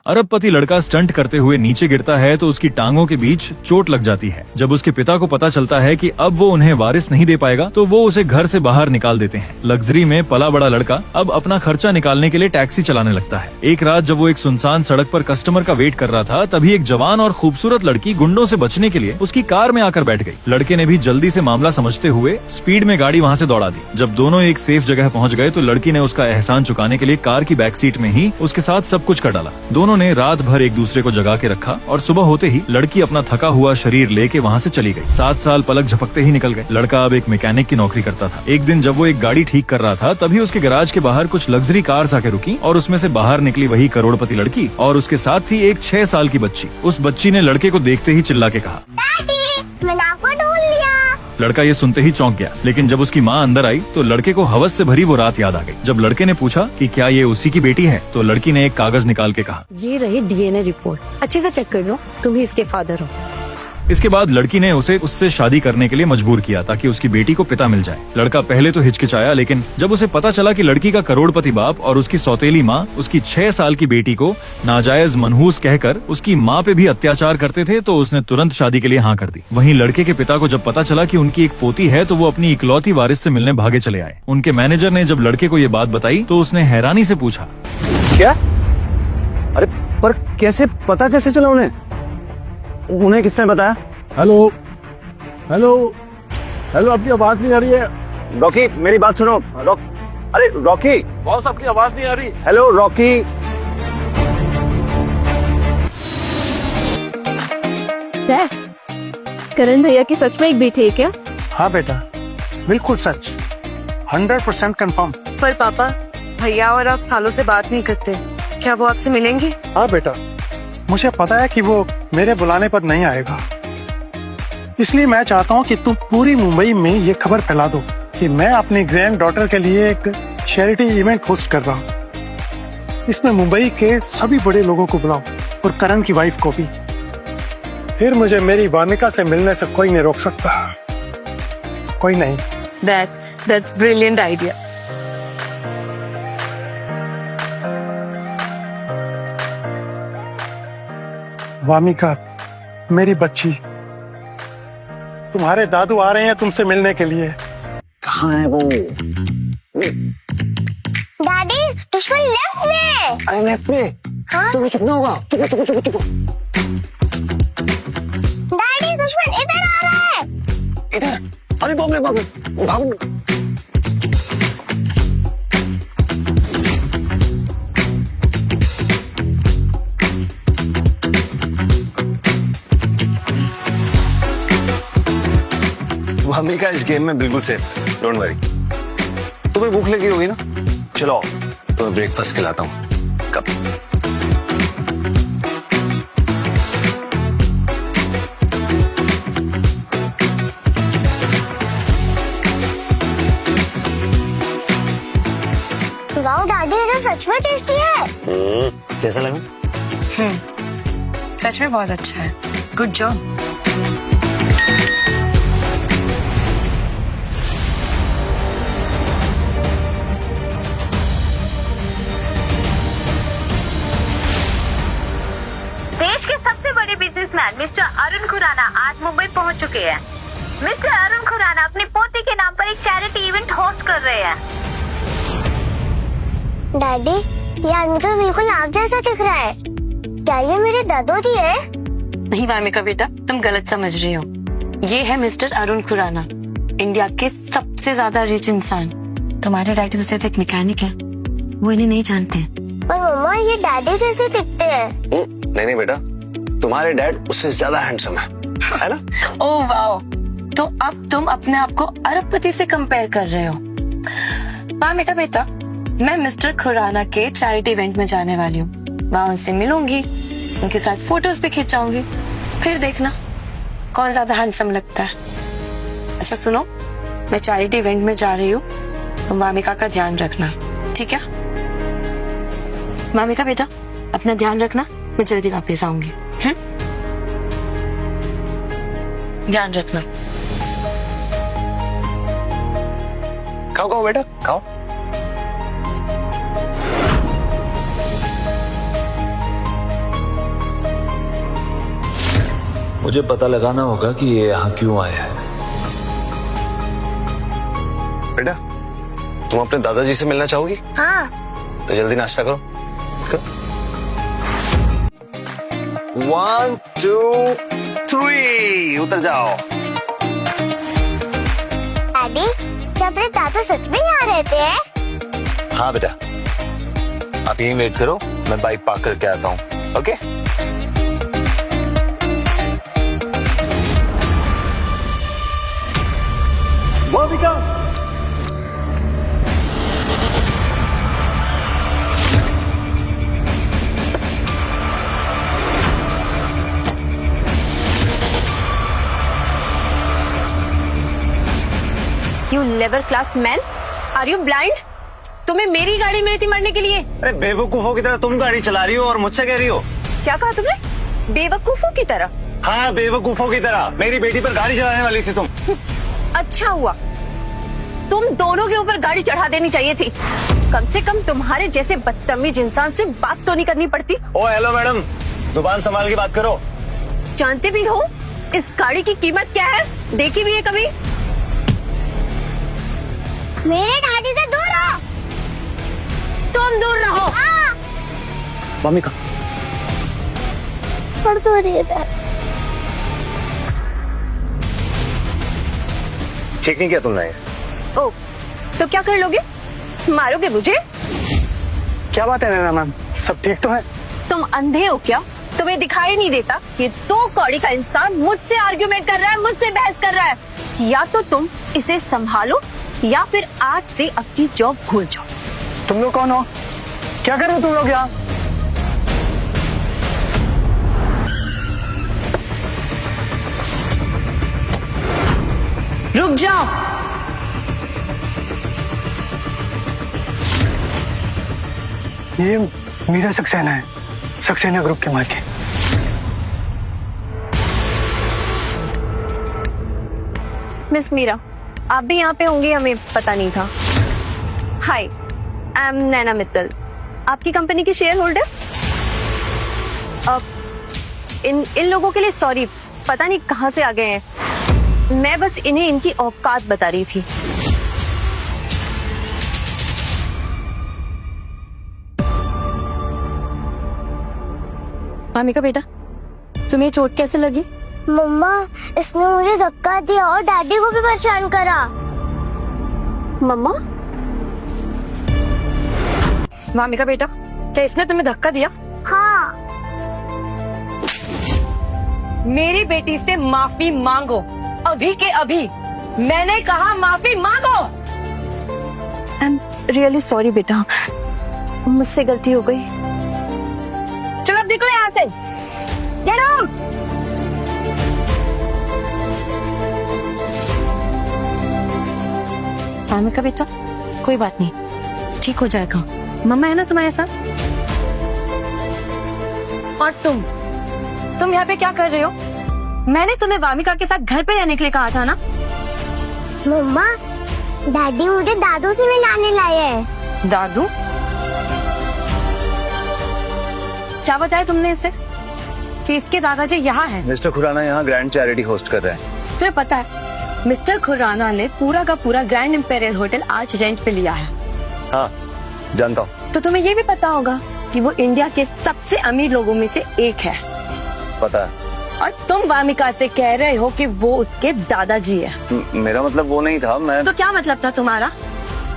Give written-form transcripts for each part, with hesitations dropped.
अरबपति लड़का स्टंट करते हुए नीचे गिरता है तो उसकी टांगों के बीच चोट लग जाती है। जब उसके पिता को पता चलता है कि अब वो उन्हें वारिस नहीं दे पाएगा तो वो उसे घर से बाहर निकाल देते हैं। लग्जरी में पला बड़ा लड़का अब अपना खर्चा निकालने के लिए टैक्सी चलाने लगता है। एक रात जब वो एक सुनसान सड़क पर कस्टमर का वेट कर रहा था, तभी एक जवान और खूबसूरत लड़की गुंडों से बचने के लिए उसकी कार में आकर बैठ गई। लड़के ने भी जल्दी से मामला समझते हुए स्पीड में गाड़ी वहाँ से दौड़ा दी। जब दोनों एक सेफ जगह पहुँच गए तो लड़की ने उसका एहसान चुकाने के लिए कार की बैक सीट में ही उसके साथ सब कुछ कर डाला। दोनों ने रात भर एक दूसरे को जगा के रखा और सुबह होते ही लड़की अपना थका हुआ शरीर लेके वहाँ से चली गई। 7 साल पलक झपकते ही निकल गए। लड़का अब एक मैकेनिक की नौकरी करता था। एक दिन जब वो एक गाड़ी ठीक कर रहा था, तभी उसके गैराज के बाहर कुछ लग्जरी कार्स आके रुकी और उसमें से बाहर निकली वही करोड़पति लड़की और उसके साथ थी एक 6 साल की बच्ची। उस बच्ची ने लड़के को देखते ही चिल्ला के कहा, मैंने आपको ढूंढ लिया। लड़का ये सुनते ही चौंक गया, लेकिन जब उसकी माँ अंदर आई तो लड़के को हवस से भरी वो रात याद आ गई। जब लड़के ने पूछा कि क्या ये उसी की बेटी है, तो लड़की ने एक कागज निकाल के कहा, ये रही डीएनए रिपोर्ट, अच्छे से चेक कर लो, तुम ही इसके फादर हो। इसके बाद लड़की ने उसे उससे शादी करने के लिए मजबूर किया ताकि उसकी बेटी को पिता मिल जाए। लड़का पहले तो हिचकिचाया, लेकिन जब उसे पता चला कि लड़की का करोड़पति बाप और उसकी सौतेली माँ उसकी 6 साल की बेटी को नाजायज मनहूस कहकर उसकी माँ पे भी अत्याचार करते थे, तो उसने तुरंत शादी के लिए हाँ कर दी। वहीं लड़के के पिता को जब पता चला कि उनकी एक पोती है तो वो अपनी इकलौती वारिस से मिलने भागे चले आए। उनके मैनेजर ने जब लड़के को ये बात बताई तो उसने हैरानी से पूछा, क्या? अरे पर कैसे पता कैसे चला उन्हें किसने बताया? हेलो हेलो हेलो, आपकी आवाज नहीं आ रही है। रॉकी मेरी बात सुनो। अरे रॉकी, बॉस आपकी आवाज नहीं आ रही। Hello Rocky. करण भैया की सच में एक बेटी है क्या? हाँ बेटा, बिल्कुल सच, 100% कंफर्म। पर पापा, भैया और आप सालों से बात नहीं करते, क्या वो आपसे मिलेंगे? हाँ बेटा, मुझे पता है कि वो मेरे बुलाने पर नहीं आएगा, इसलिए मैं चाहता हूँ कि तुम पूरी मुंबई में ये खबर फैला दो कि मैं अपनी ग्रैंड डॉटर के लिए एक चैरिटी इवेंट होस्ट कर रहा हूँ। इसमें मुंबई के सभी बड़े लोगों को बुलाओ और करण की वाइफ को भी। फिर मुझे मेरी वामिका से मिलने से कोई नहीं रोक सकता, कोई नहीं। That's brilliant idea. वामिका, मेरी बच्ची, तुम्हारे दादू आ रहे हैं तुमसे मिलने के लिए। कहाँ है वो? डैडी, दुश्मन लेफ्ट में। अरे लेफ्ट में? हाँ? तुम्हें चुपना होगा। चुप। डैडी, दुश्मन इधर आ रहा है। इधर? अरे बाप रे बाप, भागो। वामिका इस गेम में बिल्कुल सेफ, डोंट वरी। तुम्हें भूख लगी होगी ना? चलो तुम्हें ब्रेकफास्ट खिलाता हूँ। कब? वाओ डैडी, ये सच में टेस्टी है। कैसा लगा? सच में बहुत अच्छा है, गुड जॉब। देश के सबसे बड़े बिजनेसमैन मिस्टर अरुण खुराना आज मुंबई पहुंच चुके हैं। मिस्टर अरुण खुराना अपनी पोती के नाम पर एक चैरिटी इवेंट होस्ट कर रहे हैं। डैडी, ये आदमी तो बिल्कुल आप जैसा दिख रहा है। क्या ये मेरे दादाजी है? नहीं वामिका बेटा, तुम गलत समझ रही हो। ये है मिस्टर अरुण खुराना, इंडिया के सबसे ज्यादा रिच इंसान। तुम्हारे डैडी तो सिर्फ एक मैकेनिक है, वो इन्हें नहीं जानते हैं। पर मम्मा, ये डैडी जैसे दिखते हैं। नहीं बेटा, तुम्हारे डैड उससे ज्यादा हैंडसम है ना? ओह वाओ, तो अब तुम अपने आप को अरबपति से कंपेयर कर रहे हो। वामिका बेटा, मैं मिस्टर खुराना के चैरिटी इवेंट में जाने वाली हूँ। वहाँ उनसे मिलूंगी, उनके साथ फोटोज भी खिंचाऊंगी, फिर देखना कौन ज्यादा हैंडसम लगता है। अच्छा सुनो, मैं चैरिटी इवेंट में जा रही हूँ, तुम वामिका का ध्यान रखना, ठीक है? वामिका बेटा, अपना ध्यान रखना, मैं जल्दी वापस आऊंगी। ध्यान रखना। खाओ बेटा, खाओ। मुझे पता लगाना होगा कि ये यहाँ क्यों आया है। बेटा, तुम अपने दादाजी से मिलना चाहोगी? हाँ। तो जल्दी नाश्ता करो। 1 2 3 उतर जाओ। डैडी, क्या अपने दादू सच में यहाँ रहते हैं? हाँ बेटा, आप यहीं वेट करो, मैं बाइक पार्क करके आता हूँ। Okay? Vamika, you labour class man, are you blind? तुम्हें मेरी गाड़ी मिली थी मरने के लिए? अरे बेवकूफों की तरह तुम गाड़ी चला रही हो और मुझसे कह रही हो। क्या कहा तुमने? बेवकूफों की तरह? हाँ, बेवकूफों की तरह। मेरी बेटी पर गाड़ी चलाने वाली थी तुम। अच्छा हुआ, तुम दोनों के ऊपर गाड़ी चढ़ा देनी चाहिए थी। कम से कम तुम्हारे जैसे बदतमीज इंसान से बात तो नहीं करनी पड़ती। ओ हेलो मैडम, जुबान संभाल के बात करो। जानते भी हो इस गाड़ी की कीमत क्या है? देखी भी है कभी? मेरे डैडी से दूर हो। तुम दूर रहो। वामिका, परसों रही है। ठीक नहीं किया तुमने। ओ, तो क्या कर लोगे? मारोगे मुझे? क्या बात है नैना मैम, सब ठीक तो है? तुम अंधे हो क्या? तुम्हें दिखाई नहीं देता ये 2 कौड़ी का इंसान मुझसे आर्ग्यूमेंट कर रहा है, मुझसे बहस कर रहा है। या तो तुम इसे संभालो या फिर आज से अपनी जॉब भूल जाओ। तुम लोग कौन हो? क्या कर रहे हो तुम लोग यहाँ? रुक जाओ। ये मीरा सक्सेना है, सक्सेना ग्रुप के मालिक। मिस मीरा, आप भी यहाँ पे होंगे, हमें पता नहीं था। हाय, आई एम नैना मित्तल, आपकी कंपनी की शेयर होल्डर। इन लोगों के लिए सॉरी, पता नहीं कहाँ से आ गए हैं। मैं बस इन्हें इनकी औकात बता रही थी। वामिका बेटा, तुम्हें चोट कैसे लगी? मम्मा, इसने मुझे धक्का दिया और डैडी को भी परेशान करा। मम्मा? वामिका बेटा, क्या इसने तुम्हें धक्का दिया? हाँ। मेरी बेटी से माफी मांगो, अभी के अभी। मैंने कहा माफी मांगो। आई एम रियली सॉरी बेटा, मुझसे गलती हो गई। चलो अब निकलो यहाँ से। Get out. वामिका बेटा, कोई बात नहीं, ठीक हो जाएगा। मम्मा है ना तुम्हारे साथ। और तुम यहाँ पे क्या कर रहे हो? मैंने तुम्हें वामिका के साथ घर पे रहने के लिए कहा था ना। मम्मा, डैडी मुझे दादू से मिलाने लाए हैं। दादू? क्या बताया तुमने इसे कि इसके दादाजी यहाँ हैं? मिस्टर खुराना यहाँ ग्रैंड चैरिटी होस्ट कर रहे हैं। तुम्हें पता है मिस्टर खुराना ने पूरा का पूरा ग्रैंड इंपेरियल होटल आज रेंट पे लिया है। हाँ, जानता हूँ। तो तुम्हें ये भी पता होगा कि वो इंडिया के सबसे अमीर लोगों में से एक है। पता है। और तुम वामिका से कह रहे हो कि वो उसके दादाजी है। मेरा मतलब वो नहीं था। मैं तो क्या मतलब था तुम्हारा?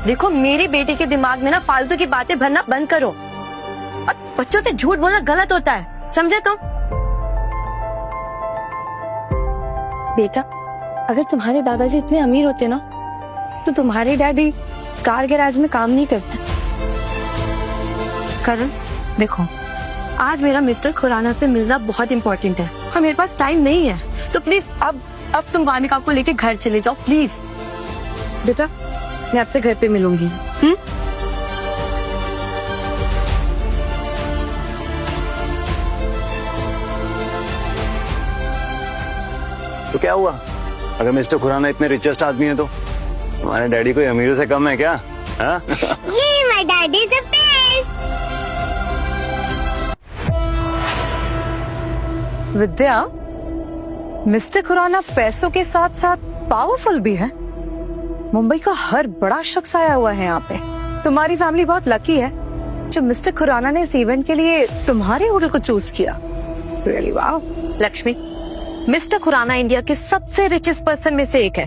देखो, मेरी बेटी के दिमाग में ना फालतू की बातें भरना बंद करो। और बच्चों से झूठ बोलना गलत होता है, समझे तुम? बेटा, अगर तुम्हारे दादाजी इतने अमीर होते ना तो तुम्हारे डैडी कार गैराज में काम नहीं करते। करण, देखो, आज मेरा मिस्टर खुराना से मिलना बहुत इम्पोर्टेंट है और मेरे पास टाइम नहीं है। तो प्लीज अब तुम वामिका को लेके घर चले जाओ प्लीज। बेटा, मैं आपसे घर पे मिलूंगी। तो क्या हुआ? अगर मिस्टर खुराना इतने रिचेस्ट आदमी है तो हमारे डैडी कोई अमीरों से कम है क्या? हाँ? ये my daddy is the best. Vidya, mister Khurana पैसों के साथ साथ पावरफुल भी है। मुंबई का हर बड़ा शख्स आया हुआ है यहाँ पे। तुम्हारी फैमिली बहुत लकी है जो मिस्टर खुराना ने इस इवेंट के लिए तुम्हारे होटल को चूज किया। Really wow. Lakshmi, mister Khurana India के सबसे रिचेस्ट पर्सन में से एक है।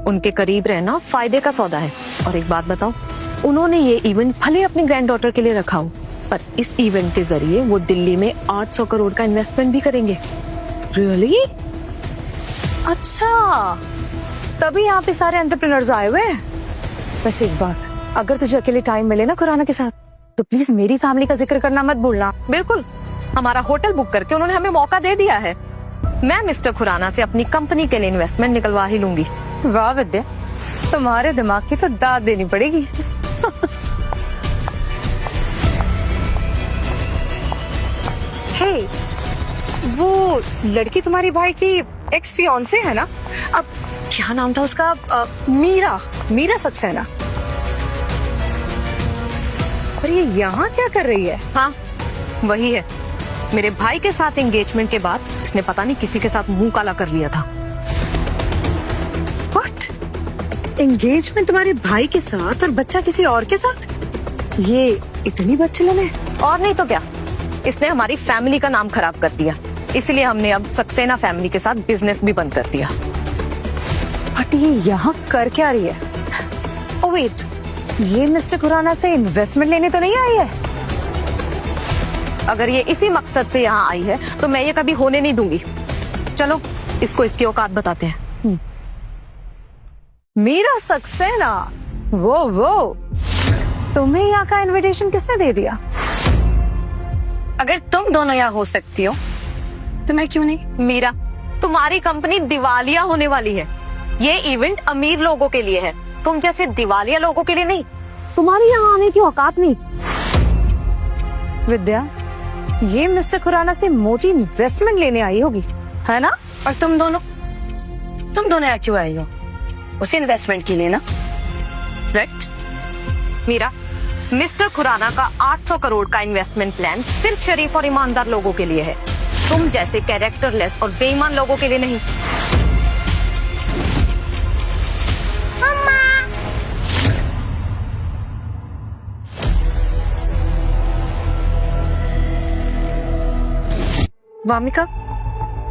उनके करीब रहना फायदे का सौदा है। और एक बात बताओ, उन्होंने ये इवेंट भले अपनी ग्रैंड डॉटर के लिए रखा हो, पर इस इवेंट के जरिए वो दिल्ली में 800 करोड़ का इन्वेस्टमेंट भी करेंगे। रियली? अच्छा, तभी यहाँ पे सारे एंटरप्रेन्योर्स आए हुए हैं। बस एक बात, अगर तुझे अकेले टाइम मिले ना खुराना के साथ, तो प्लीज मेरी फैमिली का जिक्र करना मत भूलना। बिल्कुल, हमारा होटल बुक करके उन्होंने हमें मौका दे दिया है। मैं मिस्टर खुराना से अपनी कंपनी के लिए इन्वेस्टमेंट निकलवा ही लूंगी। वाह विद्या, तुम्हारे दिमाग की तो दाद देनी पड़ेगी। हे, वो लड़की तुम्हारी भाई की एक्स फियांसे है ना? अब क्या नाम था उसका? मीरा सक्सेना। पर ये यहाँ क्या कर रही है? हाँ, वही है। मेरे भाई के साथ एंगेजमेंट के बाद इसने पता नहीं किसी के साथ मुंह काला कर लिया था। व्हाट? एंगेजमेंट तुम्हारे भाई के साथ और बच्चा किसी और के साथ? ये इतनी बदचलन है। और नहीं तो क्या, इसने हमारी फैमिली का नाम खराब कर दिया। इसलिए हमने अब सक्सेना फैमिली के साथ बिजनेस भी बंद कर दिया। बट ये यहाँ कर क्या रही है? ओह वेट, ये मिस्टर खुराना से इन्वेस्टमेंट लेने तो नहीं आई है? अगर ये इसी मकसद से यहाँ आई है तो मैं ये कभी होने नहीं दूंगी। चलो इसको इसकी औकात बताते हैं। मीरा सक्सेना, वो तुम्हें यहाँ का इनविटेशन किसने दे दिया? अगर तुम दोनों यहाँ हो सकती हो तो मैं क्यों नहीं? मीरा, तुम्हारी कंपनी दिवालिया होने वाली है। ये इवेंट अमीर लोगों के लिए है, तुम जैसे दिवालिया लोगों के लिए नहीं। तुम्हारी यहाँ आने की औकात नहीं। विद्या, ये मिस्टर खुराना से मोटी इन्वेस्टमेंट लेने आई होगी, है ना? और तुम दोनों यहाँ क्यों आई हो? उसे इन्वेस्टमेंट के लिए ना, राइट? मीरा, मिस्टर खुराना का 800 करोड़ का इन्वेस्टमेंट प्लान सिर्फ शरीफ और ईमानदार लोगों के लिए है, तुम जैसे कैरेक्टरलेस और बेईमान लोगों के लिए नहीं। वामिका,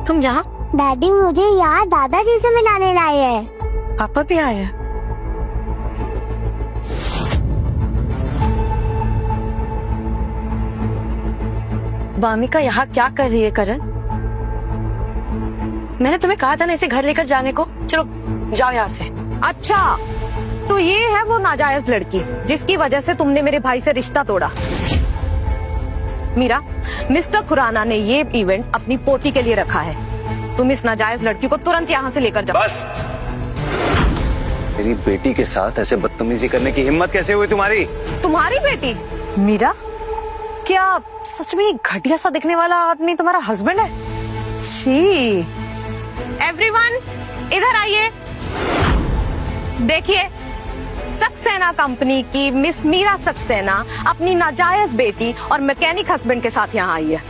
तुम यहाँ? दादी मुझे यहाँ दादाजी से मिलाने लाए हैं। पापा भी आए हैं? वामिका यहाँ क्या कर रही है करण? मैंने तुम्हें कहा था ना इसे घर लेकर जाने को। चलो जाओ यहाँ से। अच्छा, तो ये है वो नाजायज लड़की जिसकी वजह से तुमने मेरे भाई से रिश्ता तोड़ा। मीरा, मिस्टर खुराना ने ये इवेंट अपनी पोती के लिए रखा है। तुम इस नाजायज लड़की को तुरंत यहाँ से लेकर जाओ। बस, मेरी बेटी के साथ ऐसे बदतमीजी करने की हिम्मत कैसे हुई तुम्हारी? तुम्हारी बेटी? मीरा, क्या सच में घटिया सा दिखने वाला आदमी तुम्हारा हस्बैंड है? छी। एवरीवन इधर आइए। देखिए, सक्सेना कंपनी की मिस मीरा सक्सेना अपनी नाजायज बेटी और मैकेनिक हस्बैंड के साथ यहाँ आई है।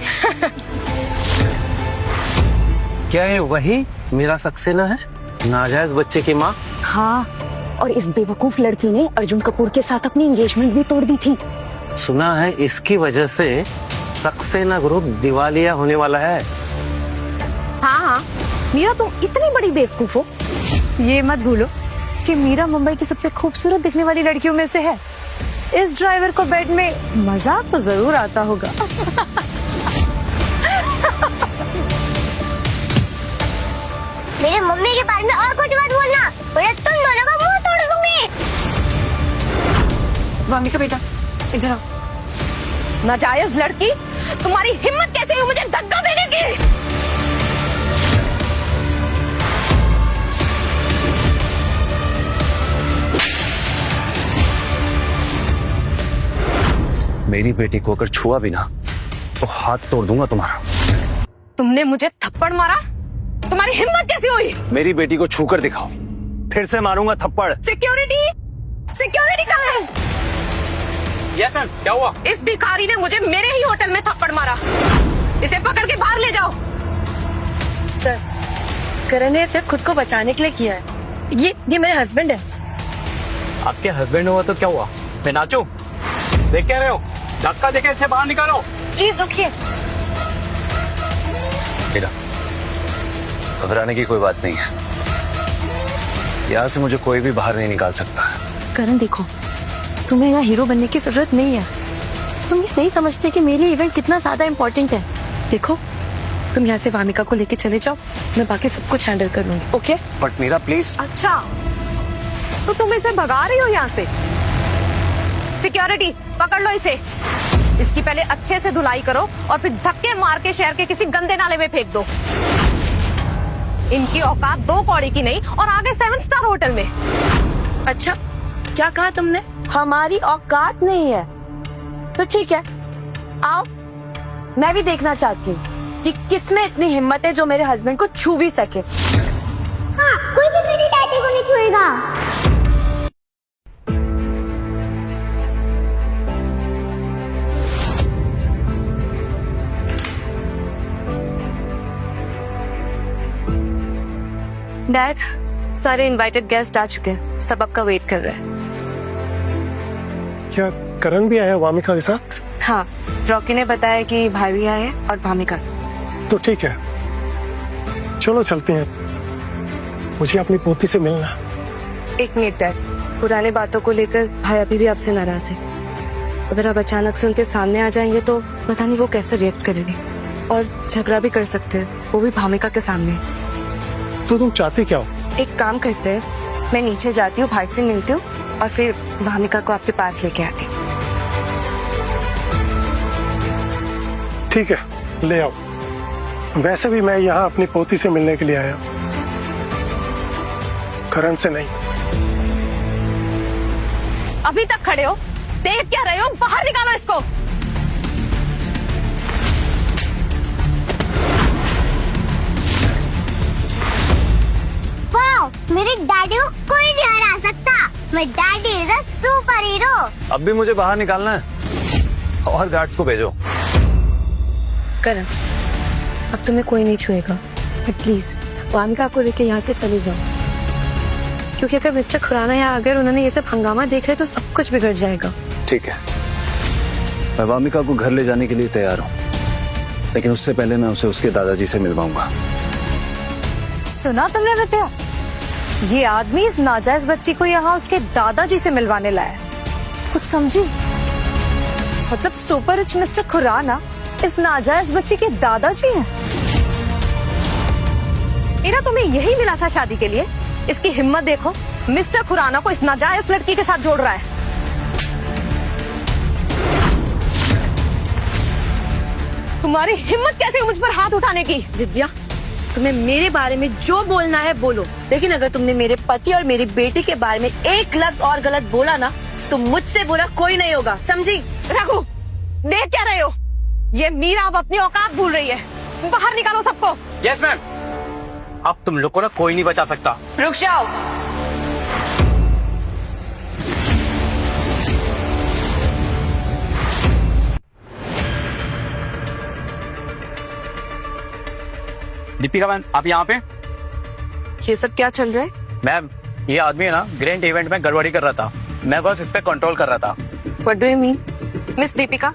क्या ये वही मीरा सक्सेना है, नाजायज बच्चे की माँ? हाँ, और इस बेवकूफ लड़की ने अर्जुन कपूर के साथ अपनी एंगेजमेंट भी तोड़ दी थी। सुना है इसकी वजह से सक्सेना ग्रुप दिवालिया होने वाला है। हाँ, मीरा तुम इतनी बड़ी बेवकूफ हो। ये मत भूलो कि मीरा मुंबई की सबसे खूबसूरत दिखने वाली लड़कियों में से है। इस ड्राइवर को बेड में मजा तो जरूर आता होगा। मेरे मम्मी के बारे में और कुछ मत बोलना, वरना तुम दोनों का मुंह तोड़ दूंगी। वामिका बेटा इधर आओ। नाजायज लड़की, तुम्हारी हिम्मत कैसे हुई मुझे धक्का देने की? मेरी बेटी को अगर छुआ भी ना तो हाथ तोड़ दूंगा तुम्हारा। तुमने मुझे थप्पड़ मारा? तुम्हारी हिम्मत कैसे हुई? मेरी बेटी को छूकर दिखाओ, फिर से मारूंगा थप्पड़। सिक्योरिटी कहाँ है? यस सर, क्या हुआ? इस भिखारी ने मुझे मेरे ही होटल में थप्पड़ मारा। इसे पकड़ के बाहर ले जाओ। सर, करण ने सिर्फ खुद को बचाने के लिए किया है। ये मेरे हस्बैंड है। आपके हस्बैंड हुआ तो क्या हुआ? मैं नाचूं? देख क्या रहे हो? धक्का देके इसे बाहर निकालो। प्लीज रुकिए। मीरा, घबराने की कोई बात नहीं है। यहाँ से मुझे कोई भी बाहर नहीं निकाल सकता। करण देखो, तुम्हें यहाँ हीरो बनने की जरूरत नहीं है। तुम ये नहीं समझते कि मेरे लिए इवेंट कितना ज्यादा इम्पोर्टेंट है। देखो, तुम यहाँ से वामिका को लेके चले जाओ, मैं बाकी सब कुछ हैंडल कर लूंगी। ओके? But Meera please. अच्छा, तो तुम इसे भगा रही हो यहाँ से? सिक्योरिटी, पकड़ लो इसे। इसकी पहले अच्छे से धुलाई करो और फिर धक्के मार के शहर के किसी गंदे नाले में फेंक दो। इनकी औकात 2 कौड़ी की नहीं और आगे 7 स्टार होटल में। अच्छा, क्या कहा तुमने? हमारी औकात नहीं है तो ठीक है, आओ, मैं भी देखना चाहती हूँ कि किसमें इतनी हिम्मत है जो मेरे हस्बैंड को छू भी सके। हाँ, कोई भी मेरी डैडी को नहीं छुएगा। डैड, सारे इनवाइटेड गेस्ट आ चुके हैं, सब आपका वेट कर रहे हैं। क्या करण भी आया वामिका के साथ? हाँ, रॉकी ने बताया कि भाई भी आए हैं और भामिका। तो ठीक है, चलो चलते हैं। मुझे अपनी पोती से मिलना। एक मिनट डैड, पुराने बातों को लेकर भाई अभी भी आपसे नाराज है। अगर आप अचानक से उनके सामने आ जाएंगे तो पता नहीं वो कैसे रिएक्ट करेंगे और झगड़ा भी कर सकते हैं, वो भी भामिका के सामने। तो तुम चाहती क्या हो? एक काम करते हैं, मैं नीचे जाती हूँ, भाई से मिलती हूँ और फिर भामिका को आपके पास लेके आती हूँ। ठीक है, ले आओ। वैसे भी मैं यहाँ अपनी पोती से मिलने के लिए आया हूँ, करण से नहीं। अभी तक खड़े हो, देख क्या रहे हो? बाहर निकालो इसको। वाह, मेरे डैडी को कोई नहीं हरा सकता। My daddy is a super hero. अब भी मुझे बाहर निकालना है और गार्ड्स को भेजो। करण, अब तुम्हें कोई नहीं छुएगा। प्लीज वामिका को लेके यहाँ से चले जाओ, क्योंकि अगर मिस्टर खुराना यहाँ अगर उन्होंने ये सब हंगामा देख रहे तो सब कुछ बिगड़ जाएगा। ठीक है, मैं वामिका को घर ले जाने के लिए तैयार हूँ, लेकिन उससे पहले मैं उसे उसके दादाजी से मिलवाऊंगा। सुना तुमने विद्या? ये आदमी इस नाजायज बच्ची को यहाँ उसके दादाजी से मिलवाने लाया। कुछ समझी? मतलब सुपर रिच मिस्टर खुराना इस नाजायज बच्ची के दादाजी हैं। मेरा तुम्हें यही मिला था शादी के लिए। इसकी हिम्मत देखो, मिस्टर खुराना को इस नाजायज लड़की के साथ जोड़ रहा है। तुम्हारी हिम्मत कैसे मुझ पर हाथ उठाने की? विद्या, तुम्हें मेरे बारे में जो बोलना है बोलो, लेकिन अगर तुमने मेरे पति और मेरी बेटी के बारे में एक लफ्ज और गलत बोला ना तो मुझसे बुरा कोई नहीं होगा, समझी? रघु, देख क्या रहे हो? ये मीरा अब अपनी औकात भूल रही है। बाहर निकालो सबको। Yes ma'am. अब तुम लोग को ना कोई नहीं बचा सकता। रुक जाओ। दीपिका मैम, आप यहाँ पे? ये सब क्या चल रहा है? मैम, ये आदमी है ना ग्रैंड इवेंट में गड़बड़ी कर रहा था, मैं बस इस पे कंट्रोल कर रहा था। What do you mean? Miss Deepika,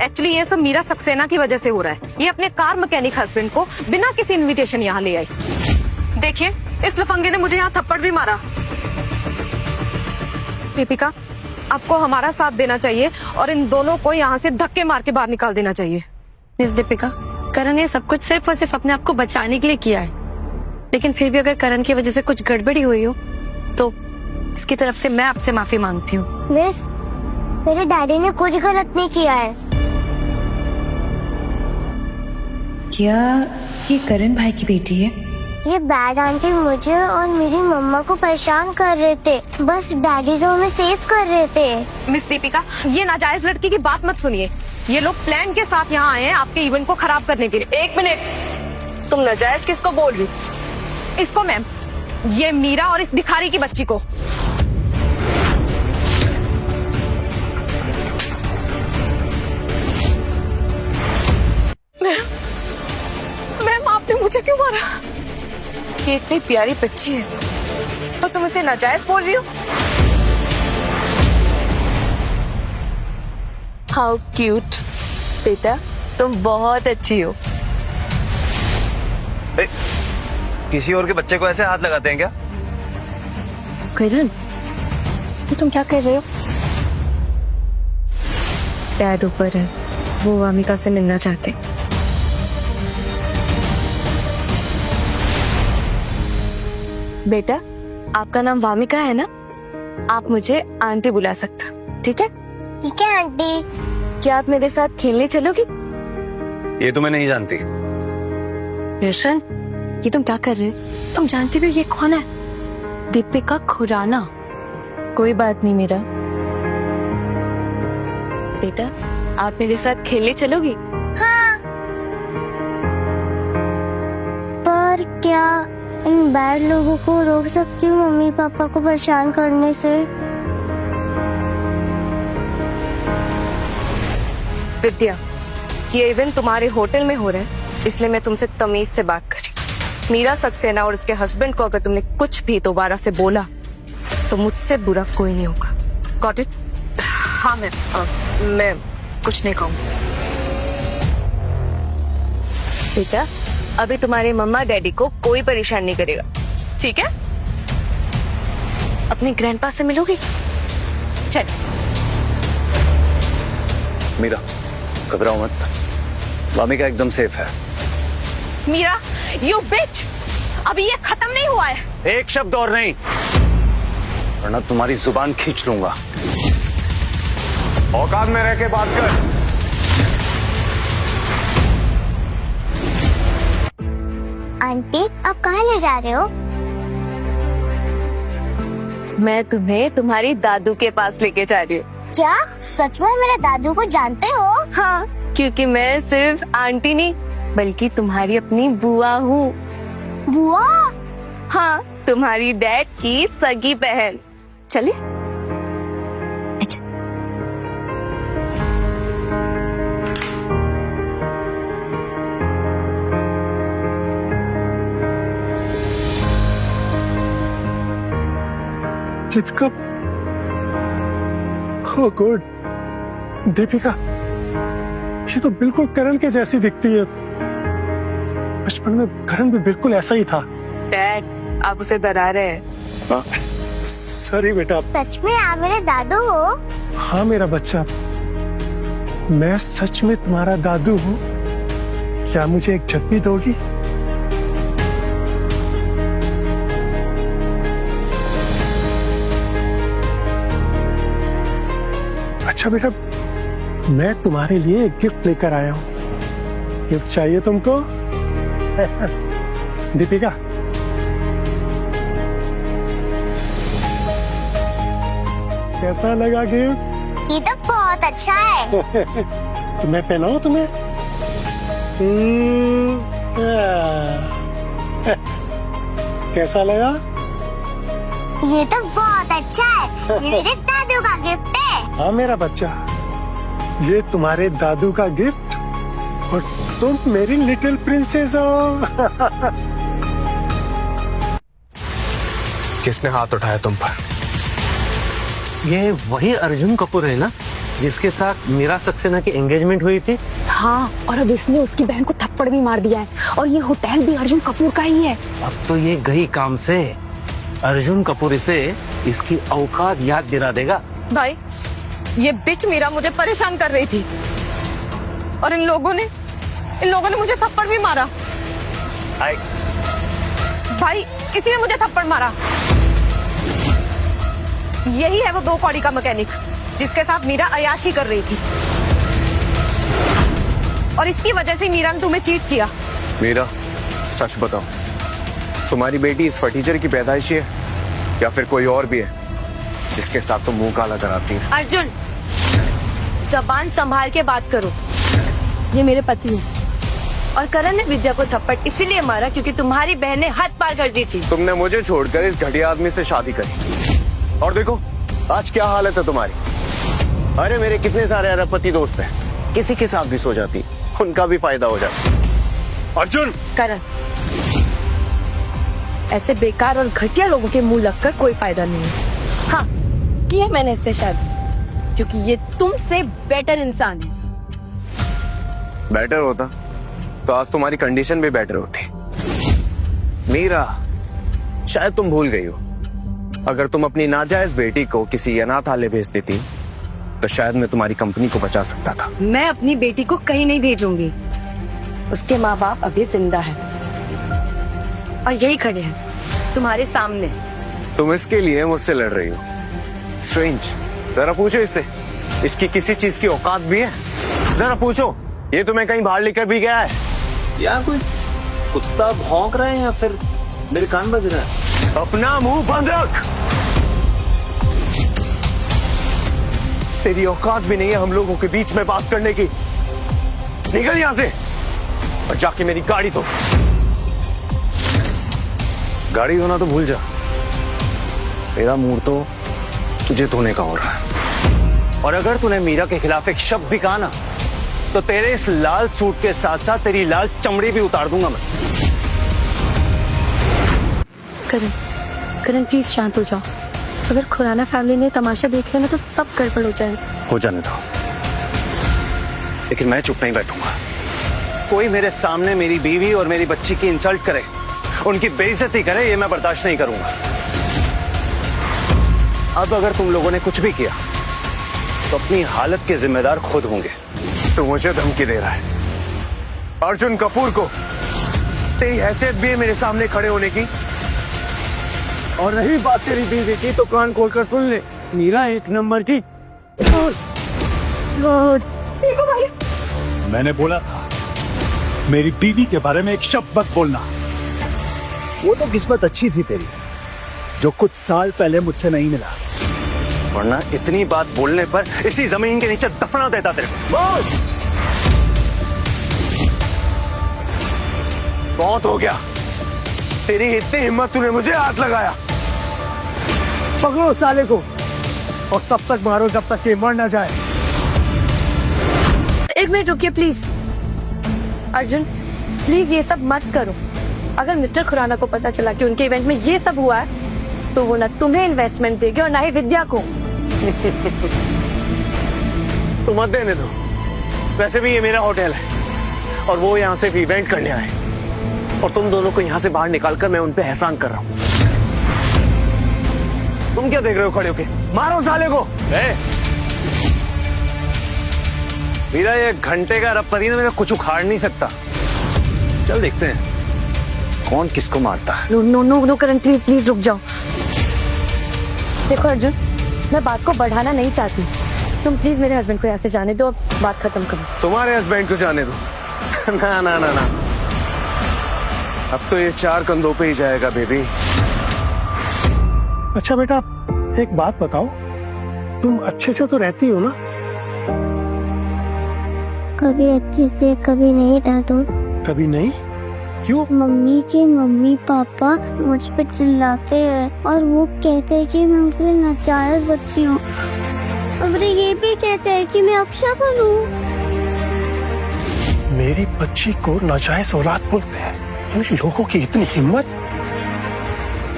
actually ये सब मीरा सक्सेना की वजह से हो रहा है। ये अपने कार मैकेनिक हस्बैंड को बिना किसी इनविटेशन यहाँ ले आई। देखिए, इस लफंगे ने मुझे यहाँ थप्पड़ भी मारा। दीपिका, आपको हमारा साथ देना चाहिए और इन दोनों को यहाँ से धक्के मार के बाहर निकाल देना चाहिए। मिस दीपिका, करण ने सब कुछ सिर्फ और सिर्फ अपने आप को बचाने के लिए किया है, लेकिन फिर भी अगर करण की वजह से कुछ गड़बड़ी हुई हो तो इसकी तरफ से मैं आपसे माफी मांगती हूँ। मिस, मेरे डैडी ने कुछ गलत नहीं किया है। क्या ये करण भाई की बेटी है? ये बैड आंटी मुझे और मेरी मम्मा को परेशान कर रहे थे, बस डैडी जो हमें सेव कर रहे थे। मिस दीपिका, ये नाजायज लड़की की बात मत सुनिए। ये लोग प्लान के साथ यहाँ आए हैं आपके इवेंट को खराब करने के लिए। एक मिनट, तुम नाजायज किसको बोल रही? इसको मैम, ये मीरा और इस भिखारी की बच्ची को। मैम, आपने मुझे क्यों मारा? कि इतनी प्यारी बच्ची है और तुम इसे नाजायज बोल रही हो। हाउ क्यूट बेटा, तुम बहुत अच्छी हो। किसी और के बच्चे को ऐसे हाथ लगाते हैं क्या? किरण, तुम क्या कर रहे हो? डैड ऊपर है, वो वामिका से मिलना चाहते। बेटा, आपका नाम वामिका है ना? आप मुझे आंटी बुला सकते हो, ठीक है? ठीक है आंटी। क्या आप मेरे साथ खेलने चलोगी? ये तो मैं नहीं जानती। रोशन, ये तुम क्या कर रहे हो? तुम जानते भी हो ये कौन है? दीपिका खुराना। कोई बात नहीं मेरा बेटा, आप मेरे साथ खेलने चलोगी? हाँ। पर क्या इन बैड लोगों को रोक सकती हूँ मम्मी पापा को परेशान करने से? विद्या, ये इवेंट तुम्हारे होटल में हो रहा है, इसलिए मैं तुमसे तमीज से बात कर रही हूँ। मीरा सक्सेना और उसके हस्बैंड को अगर तुमने कुछ भी दोबारा से बोला तो मुझसे बुरा कोई नहीं होगा। Got it? हाँ मैं कुछ नहीं कहूँ। बेटा, अभी तुम्हारे मम्मा डैडी को कोई परेशान नहीं करेगा, ठीक है? अपने ग्रैंडपा से मिलोगी? चल। मीरा, घबराओ मत, वामिका एकदम सेफ है। Meera, you bitch! अभी ये खत्म नहीं हुआ है। एक शब्द और नहीं, वरना तुम्हारी जुबान खींच लूंगा। औकात में रह के बात कर। आंटी, आप कहाँ ले जा रहे हो? मैं तुम्हें तुम्हारी दादू के पास लेके जा रही हूँ। क्या सच में मेरे दादू को जानते हो? हाँ, क्योंकि मैं सिर्फ आंटी नहीं बल्कि तुम्हारी अपनी बुआ हूँ। बुआ? हाँ, तुम्हारी डैड की सगी बहन। चले? अच्छा। दीपिका, ओह गॉड, दीपिका, ये तो बिल्कुल करण के जैसी दिखती है। बचपन में करण भी बिल्कुल ऐसा ही था। डैड, आप उसे डरा रहे हैं। सॉरी बेटा। सच में आप मेरे दादू हो? हाँ मेरा बच्चा, मैं सच में तुम्हारा दादू हूँ। क्या मुझे एक झप्पी दोगी? अच्छा बेटा, मैं तुम्हारे लिए एक गिफ्ट लेकर आया हूँ। गिफ्ट चाहिए तुमको? दीपिका, कैसा लगा गिफ्ट? ये तो बहुत अच्छा है। तो मैं पहनाऊं तुम्हें? कैसा लगा? ये तो बहुत अच्छा है। ये मेरे दादू का गिफ्ट है। हाँ मेरा बच्चा, ये तुम्हारे दादू का गिफ्ट और तुम मेरी लिटिल प्रिंसेस हो। किसने हाथ उठाया तुम पर? ये वही अर्जुन कपूर है ना जिसके साथ मीरा सक्सेना की एंगेजमेंट हुई थी? हाँ, और अब इसने उसकी बहन को थप्पड़ भी मार दिया है और ये होटल भी अर्जुन कपूर का ही है। अब तो ये गई काम से। अर्जुन कपूर इसे इसकी औकात याद दिला देगा। भाई, ये बिच मीरा मुझे परेशान कर रही थी और इन लोगों ने मुझे थप्पड़ भी मारा। भाई, किसी ने मुझे थप्पड़ मारा। यही है वो 2 कौड़ी का मैकेनिक जिसके साथ मीरा अयाशी कर रही थी और इसकी वजह से मीरा ने तुम्हें चीट किया। मीरा, सच बताओ, तुम्हारी बेटी इस फटीचर की पैदाइशी है या फिर कोई और भी है जिसके साथ तुम मुंह काला कराती है? अर्जुन, जबान संभाल के बात करो। ये मेरे पति हैं और करण ने विद्या को थप्पड़ इसीलिए मारा क्योंकि तुम्हारी बहन ने हद पार कर दी थी। तुमने मुझे छोड़कर इस घटिया आदमी से शादी करी और देखो आज क्या हालत है तुम्हारी। अरे मेरे कितने सारे अरबपति दोस्त हैं, किसी के साथ भी सो जाती, उनका भी फायदा हो जाता। अर्जुन! करण, ऐसे बेकार और घटिया लोगों के मुंह लगकर कोई फायदा नहीं है। हाँ, की है मैंने इससे शादी क्योंकि ये तुमसे बेटर इंसान है। बेटर होता तो आज तुम्हारी कंडीशन भी बेटर होती। मीरा, शायद तुम भूल गई हो, अगर तुम अपनी नाजायज बेटी को किसी अनाथालय भेज देती तो शायद मैं तुम्हारी कंपनी को बचा सकता था। मैं अपनी बेटी को कहीं नहीं भेजूंगी। उसके माँ बाप अभी जिंदा है और यही खड़े हैं तुम्हारे सामने। तुम इसके लिए मुझसे लड़ रही हो? स्ट्रेंज। जरा पूछो इससे, इसकी किसी चीज की औकात भी है? जरा पूछो, ये तुम्हें कहीं बाहर लेकर भी गया है? या कोई कुत्ता भौंक रहे हैं या फिर मेरे कान बज रहे हैं? अपना मुंह बंद रख। तेरी औकात भी नहीं है हम लोगों के बीच में बात करने की। निकल यहां से और जाके मेरी गाड़ी धो। गाड़ी धोना तो भूल जा, मेरा मूड तो तुझे धोने का हो रहा है। और अगर तूने मीरा के खिलाफ एक शब्द भी कहा ना तो तेरे इस लाल सूट के साथ साथ तेरी लाल चमड़ी भी उतार दूंगा मैं। करण प्लीज शांत हो जाओ। अगर खुराना फैमिली ने तमाशा देख लिया ना तो सब गड़बड़ हो जाएगा। हो जाने दो, लेकिन मैं चुप नहीं बैठूंगा। कोई मेरे सामने मेरी बीवी और मेरी बच्ची की इंसल्ट करे, उनकी बेइज्जती करे, ये मैं बर्दाश्त नहीं करूंगा। अब अगर तुम लोगों ने कुछ भी किया तो अपनी हालत के जिम्मेदार खुद होंगे। तो मुझे धमकी दे रहा है अर्जुन कपूर को? तेरी हैसियत भी है मेरे सामने खड़े होने की? और रही बात तेरी बीवी की तो कान खोलकर सुन ले, मीरा एक नंबर की। मैंने बोला था मेरी बीवी के बारे में एक शब्द मत बोलना। वो तो किस्मत अच्छी थी तेरी जो कुछ साल पहले मुझसे नहीं मिला, वरना इतनी बात बोलने पर इसी जमीन के नीचे दफना देता तेरे को। बस बहुत हो गया, तेरी इतनी हिम्मत, तूने मुझे हाथ लगाया। पकड़ो साले को और तब तक मारो जब तक कि मर ना जाए। एक मिनट रुकिए प्लीज। अर्जुन प्लीज ये सब मत करो। अगर मिस्टर खुराना को पता चला कि उनके इवेंट में ये सब हुआ है तो वो ना तुम्हें इन्वेस्टमेंट देगी और ना ही विद्या को। तो मत देने दो, वैसे भी ये मेरा होटल है और वो यहाँ सिर्फ इवेंट करने आए और तुम दोनों को यहाँ से बाहर निकालकर मैं उन पे एहसान कर रहा हूँ। तुम क्या देख रहे हो खड़े होके? मारो साले को। मेरा ये घंटे का अरबपति में कुछ उखाड़ नहीं सकता। चल देखते हैं कौन किसको मारता है। No no no no Karan please please रुक जाओ। देखो अर्जुन, मैं बात को बढ़ाना नहीं चाहती, तुम प्लीज मेरे हस्बैंड को यहाँ से जाने दो, अब बात खत्म करो। तुम्हारे हस्बैंड को जाने दो? ना ना ना ना, अब तो ये 4 कंधों पे ही जाएगा बेबी। अच्छा बेटा, एक बात बताओ, तुम अच्छे से तो रहती हो ना? कभी अच्छे से कभी नहीं दादू। कभी नहीं? क्यों? मम्मी के मम्मी पापा मुझ पे चिल्लाते हैं और वो कहते हैं कि मैं उनके नाजायज बच्ची हूँ और ये भी कहते हैं कि मैं अपशगुन हूँ। मेरी बच्ची को नाजायज औलाद बोलते हैं? इन लोगों की इतनी हिम्मत।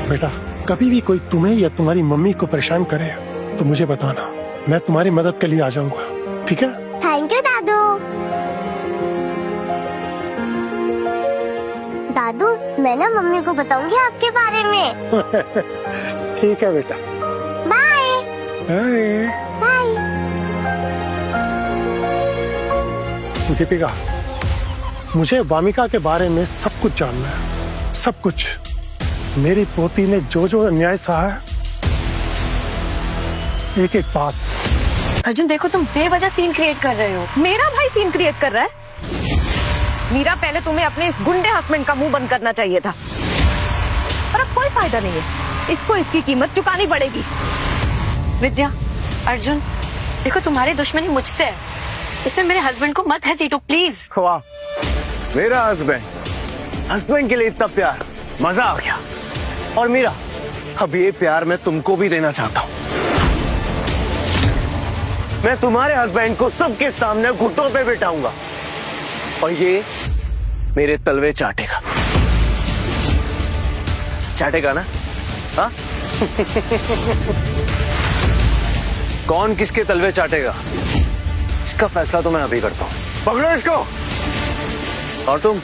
बेटा, कभी भी कोई तुम्हें या तुम्हारी मम्मी को परेशान करे तो मुझे बताना, मैं तुम्हारी मदद के लिए आ जाऊंगा, ठीक है? थैंक यू दादू। दादू, मैं ना मम्मी को बताऊंगी आपके बारे में। ठीक है बेटा। Bye bye bye. दीपिका, मुझे वामिका के बारे में सब कुछ जानना है, सब कुछ। मेरी पोती ने जो जो अन्याय सहा है, एक एक बात। अर्जुन देखो, तुम बेवजह सीन क्रिएट कर रहे हो। मेरा भाई सीन क्रिएट कर रहा है? मीरा, पहले तुम्हें अपने इस गुंडे हस्बैंड का मुंह बंद करना चाहिए था, पर अब कोई फायदा नहीं है, इसको इसकी कीमत चुकानी पड़ेगी। विद्या, अर्जुन, देखो तुम्हारी दुश्मनी मुझसे है, इसमें मेरे हस्बैंड को मत हसीटो प्लीज। वाह, मेरा हस्बैंड के लिए इतना प्यार, मजा आ गया। और मीरा, अब ये प्यार मैं तुमको भी देना चाहता हूँ। मैं तुम्हारे हस्बैंड को सबके सामने घुटनों पे बिठाऊंगा और ये मेरे तलवे चाटेगा। चाटेगा ना? हाँ? कौन किसके तलवे चाटेगा, इसका फैसला तो मैं अभी करता हूँ। पकड़ो इसको और तुम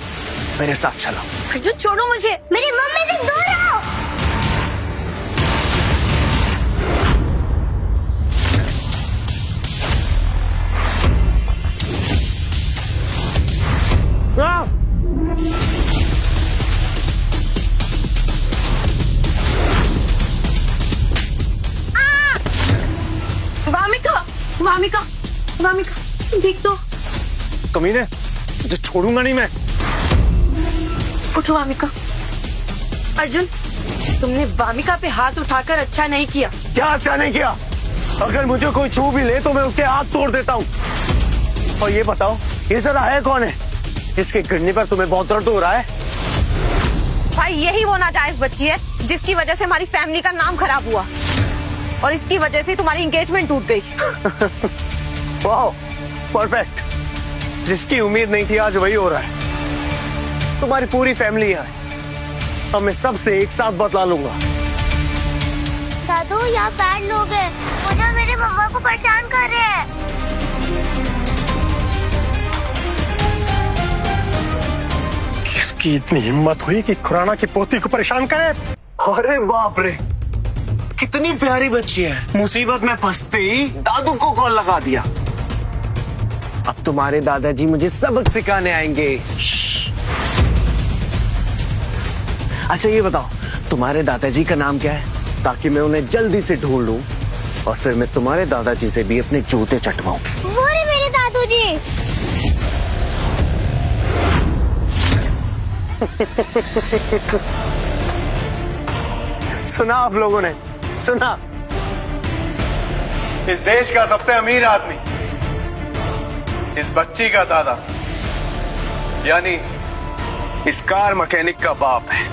मेरे साथ चलो। अर्जुन छोड़ो मुझे। मेरी मम्मी से दूर रहो। वामिका, वामिका, वामिका, देख तो। कमीने, तुझे छोड़ूंगा नहीं मैं। उठो वामिका। अर्जुन, तुमने वामिका पे हाथ उठाकर अच्छा नहीं किया। क्या अच्छा नहीं किया? अगर मुझे कोई छू भी ले तो मैं उसके हाथ तोड़ देता हूँ। और ये बताओ, ये सारा है कौन है जिसके गिरने पर तुम्हें बहुत दर्द हो रहा है? भाई यही वो नाजायज बच्ची है जिसकी वजह से हमारी फैमिली का नाम खराब हुआ और इसकी वजह से तुम्हारी एंगेजमेंट टूट गई। वाह, परफेक्ट। जिसकी उम्मीद नहीं थी आज वही हो रहा है। तुम्हारी पूरी फैमिली है, अब मैं सबसे एक साथ बतला लूंगा। दादू, यहाँ बैड लोग हैं, मुझे मेरे मम्मा को परेशान कर रहे हैं। किसकी इतनी हिम्मत हुई कि खुराना की पोती को परेशान करे? अरे बाप रे, कितनी प्यारी बच्ची है। मुसीबत में फंसते ही दादू को कॉल लगा दिया। अब तुम्हारे दादाजी मुझे सबक सिखाने आएंगे। अच्छा ये बताओ, तुम्हारे दादाजी का नाम क्या है, ताकि मैं उन्हें जल्दी से ढूंढ लूं और फिर मैं तुम्हारे दादाजी से भी अपने जूते चटवाऊं। वो रे मेरे दादूजी। सुना आप लोगों ने, सुना? इस देश का सबसे अमीर आदमी इस बच्ची का दादा यानी इस कार मैकेनिक का बाप है।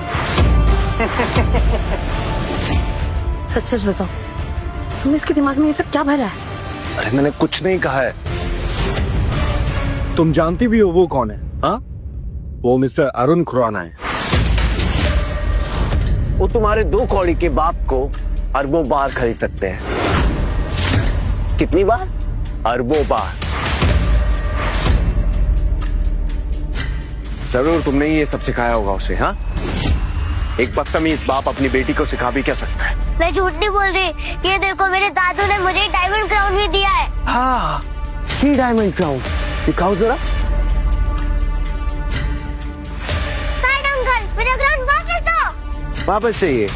सच सच बताओ, तुम इसके दिमाग में ये सब क्या भरा है? अरे मैंने कुछ नहीं कहा है। तुम जानती भी हो वो कौन है? हाँ, वो मिस्टर अरुण खुराना है। वो तुम्हारे 2 कौड़ी के बाप को अरबों बार खरीद सकते हैं। कितनी बार? अरबों बार। जरूर तुमने ये सब सिखाया होगा उसे। हाँ, एक बदतमीज बाप अपनी बेटी को सिखा भी क्या सकता है? मैं झूठ नहीं बोल रही, ये देखो मेरे दादू ने मुझे डायमंड क्राउन भी दिया है। हाँ, ये डायमंड क्राउन दिखाओ जरा। अंकल, मेरा क्राउन वापस दो। वापस चाहिए?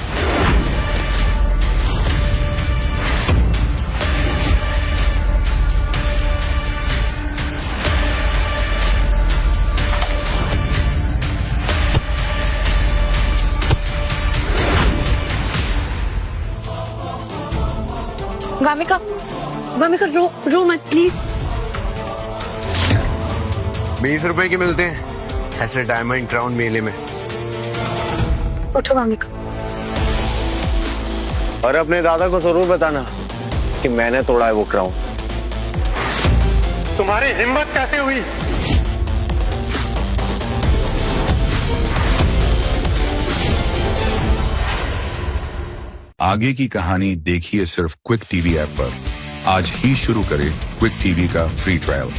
वामिका, वामिका रो मत प्लीज। 20 रुपए के मिलते हैं ऐसे डायमंड क्राउन मेले में। उठो वामिका। और अपने दादा को जरूर बताना कि मैंने तोड़ा है वो क्राउन। तुम्हारी हिम्मत कैसे हुई? आगे की कहानी देखिए सिर्फ क्विक टीवी ऐप पर। आज ही शुरू करें क्विक टीवी का फ्री ट्रायल।